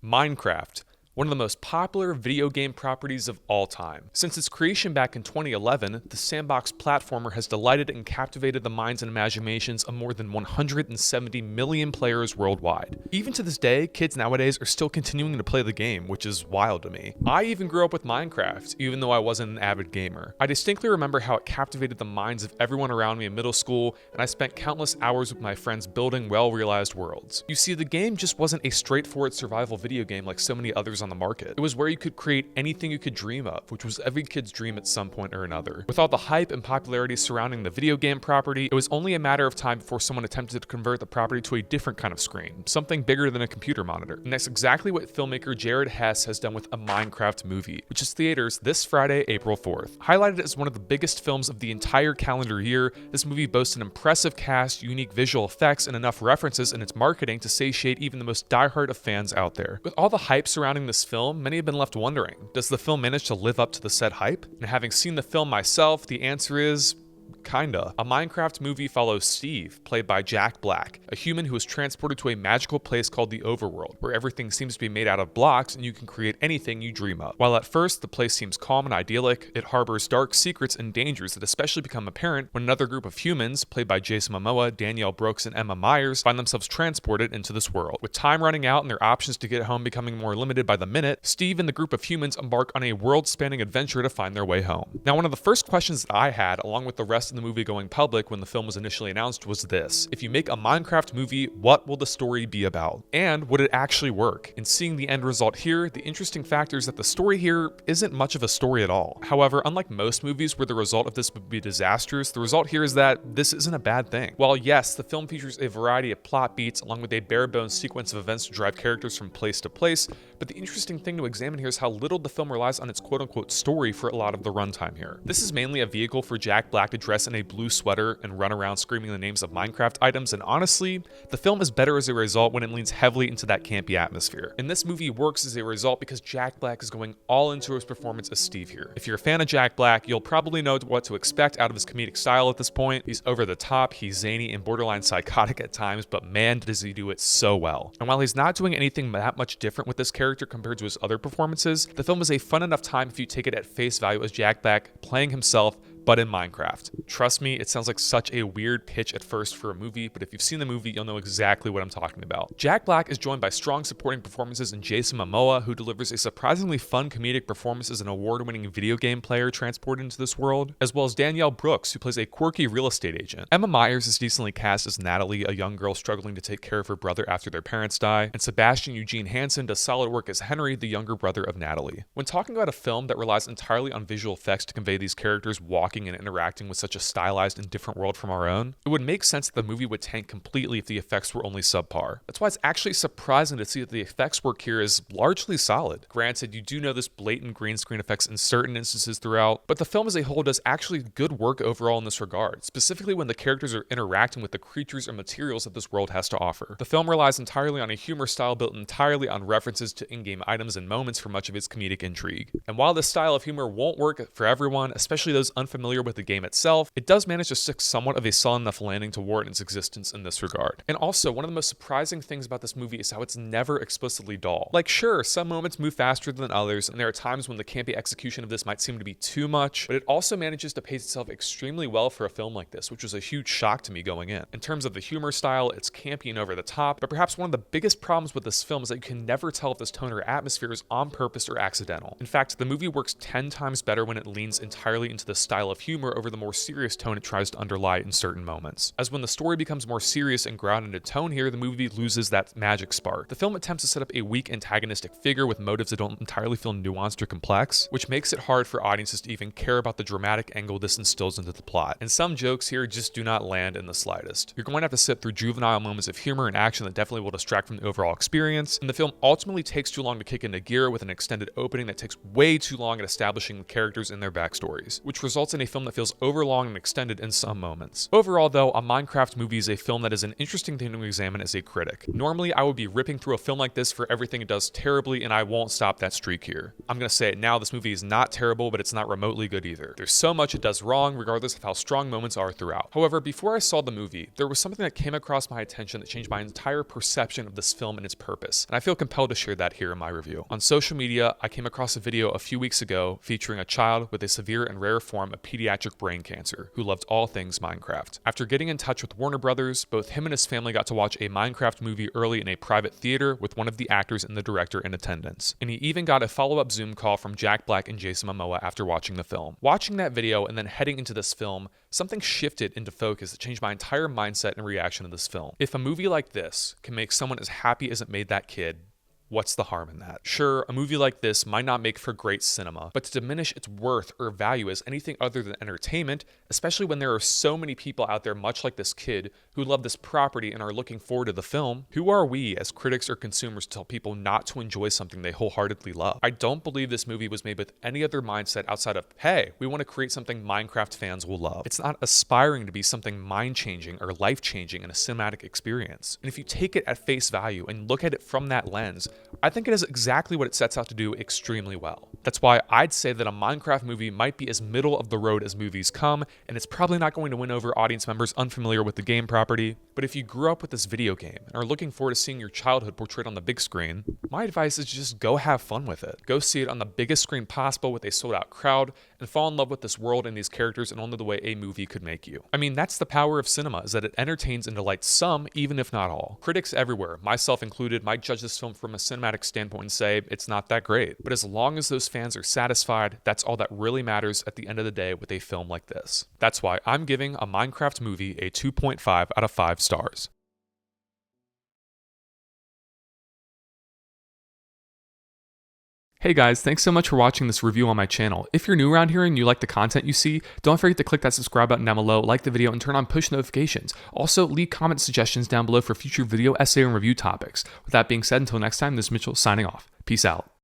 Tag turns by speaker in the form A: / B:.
A: Minecraft, one of the most popular video game properties of all time. Since its creation back in 2011, the sandbox platformer has delighted and captivated the minds and imaginations of more than 170 million players worldwide. Even to this day, kids nowadays are still continuing to play the game, which is wild to me. I even grew up with Minecraft, even though I wasn't an avid gamer. I distinctly remember how it captivated the minds of everyone around me in middle school, and I spent countless hours with my friends building well-realized worlds. You see, the game just wasn't a straightforward survival video game like so many others on the market. It was where you could create anything you could dream of, which was every kid's dream at some point or another. With all the hype and popularity surrounding the video game property, it was only a matter of time before someone attempted to convert the property to a different kind of screen, something bigger than a computer monitor. And that's exactly what filmmaker Jared Hess has done with a Minecraft movie, which is theaters this Friday, April 4th. Highlighted as one of the biggest films of the entire calendar year, this movie boasts an impressive cast, unique visual effects, and enough references in its marketing to satiate even the most diehard of fans out there. With all the hype surrounding this film, many have been left wondering, does the film manage to live up to the said hype? And having seen the film myself, the answer is kinda. A Minecraft movie follows Steve, played by Jack Black, a human who is transported to a magical place called the Overworld, where everything seems to be made out of blocks and you can create anything you dream of. While at first the place seems calm and idyllic, it harbors dark secrets and dangers that especially become apparent when another group of humans, played by Jason Momoa, Danielle Brooks, and Emma Myers, find themselves transported into this world. With time running out and their options to get home becoming more limited by the minute, Steve and the group of humans embark on a world-spanning adventure to find their way home. Now, one of the first questions that I had, along with the rest of the movie going public when the film was initially announced, was this: if you make a Minecraft movie, what will the story be about? And would it actually work? In seeing the end result here, the interesting factor is that the story here isn't much of a story at all. However, unlike most movies where the result of this would be disastrous, the result here is that this isn't a bad thing. While yes, the film features a variety of plot beats along with a bare-bones sequence of events to drive characters from place to place, but the interesting thing to examine here is how little the film relies on its quote-unquote story for a lot of the runtime here. This is mainly a vehicle for Jack Black to dress in a blue sweater and run around screaming the names of Minecraft items, and honestly, the film is better as a result when it leans heavily into that campy atmosphere. And this movie works as a result because Jack Black is going all into his performance as Steve here. If you're a fan of Jack Black, you'll probably know what to expect out of his comedic style at this point. He's over the top, he's zany and borderline psychotic at times, but man does he do it so well. And while he's not doing anything that much different with this character compared to his other performances, the film is a fun enough time if you take it at face value as Jack Black playing himself, but in Minecraft. Trust me, it sounds like such a weird pitch at first for a movie, but if you've seen the movie, you'll know exactly what I'm talking about. Jack Black is joined by strong supporting performances in Jason Momoa, who delivers a surprisingly fun comedic performance as an award-winning video game player transported into this world, as well as Danielle Brooks, who plays a quirky real estate agent. Emma Myers is decently cast as Natalie, a young girl struggling to take care of her brother after their parents die, and Sebastian Eugene Hansen does solid work as Henry, the younger brother of Natalie. When talking about a film that relies entirely on visual effects to convey these characters walking and interacting with such a stylized and different world from our own, it would make sense that the movie would tank completely if the effects were only subpar. That's why it's actually surprising to see that the effects work here is largely solid. Granted, you do know there's blatant green screen effects in certain instances throughout, but the film as a whole does actually good work overall in this regard, specifically when the characters are interacting with the creatures or materials that this world has to offer. The film relies entirely on a humor style built entirely on references to in-game items and moments for much of its comedic intrigue. And while this style of humor won't work for everyone, especially those unfamiliar with the game itself, it does manage to stick somewhat of a solid enough landing to warrant its existence in this regard. And also, one of the most surprising things about this movie is how it's never explicitly dull. Like, sure, some moments move faster than others, and there are times when the campy execution of this might seem to be too much, but it also manages to pace itself extremely well for a film like this, which was a huge shock to me going in. In terms of the humor style, it's campy and over the top, but perhaps one of the biggest problems with this film is that you can never tell if this tone or atmosphere is on purpose or accidental. In fact, the movie works 10 times better when it leans entirely into the style of humor over the more serious tone it tries to underlie in certain moments. As when the story becomes more serious and grounded in tone here, the movie loses that magic spark. The film attempts to set up a weak antagonistic figure with motives that don't entirely feel nuanced or complex, which makes it hard for audiences to even care about the dramatic angle this instills into the plot. And some jokes here just do not land in the slightest. You're going to have to sit through juvenile moments of humor and action that definitely will distract from the overall experience, and the film ultimately takes too long to kick into gear with an extended opening that takes way too long at establishing the characters and their backstories, which results in a film that feels overlong and extended in some moments. Overall though, a Minecraft movie is a film that is an interesting thing to examine as a critic. Normally I would be ripping through a film like this for everything it does terribly, and I won't stop that streak here. I'm gonna say it now, this movie is not terrible, but it's not remotely good either. There's so much it does wrong regardless of how strong moments are throughout. However, before I saw the movie, there was something that came across my attention that changed my entire perception of this film and its purpose, and I feel compelled to share that here in my review. On social media, I came across a video a few weeks ago featuring a child with a severe and rare form of pediatric brain cancer who loved all things Minecraft. After getting in touch with Warner Brothers, both him and his family got to watch a Minecraft movie early in a private theater with one of the actors and the director in attendance. And he even got a follow-up Zoom call from Jack Black and Jason Momoa after watching the film. Watching that video and then heading into this film, something shifted into focus that changed my entire mindset and reaction to this film. If a movie like this can make someone as happy as it made that kid, what's the harm in that? Sure, a movie like this might not make for great cinema, but to diminish its worth or value as anything other than entertainment, especially when there are so many people out there much like this kid who love this property and are looking forward to the film, who are we as critics or consumers to tell people not to enjoy something they wholeheartedly love? I don't believe this movie was made with any other mindset outside of, hey, we want to create something Minecraft fans will love. It's not aspiring to be something mind-changing or life-changing in a cinematic experience. And if you take it at face value and look at it from that lens, I think it is exactly what it sets out to do extremely well. That's why I'd say that a Minecraft movie might be as middle of the road as movies come, and it's probably not going to win over audience members unfamiliar with the game property. But if you grew up with this video game and are looking forward to seeing your childhood portrayed on the big screen, my advice is just go have fun with it. Go see it on the biggest screen possible with a sold-out crowd, and fall in love with this world and these characters in only the way a movie could make you. I mean, that's the power of cinema, is that it entertains and delights some, even if not all. Critics everywhere, myself included, might judge this film from a cinematic standpoint and say it's not that great. But as long as those fans are satisfied, that's all that really matters at the end of the day with a film like this. That's why I'm giving a Minecraft movie a 2.5 out of 5 stars. Hey guys, thanks so much for watching this review on my channel. If you're new around here and you like the content you see, don't forget to click that subscribe button down below, like the video, and turn on push notifications. Also, leave comment suggestions down below for future video, essay, and review topics. With that being said, until next time, this is Mitchell signing off. Peace out.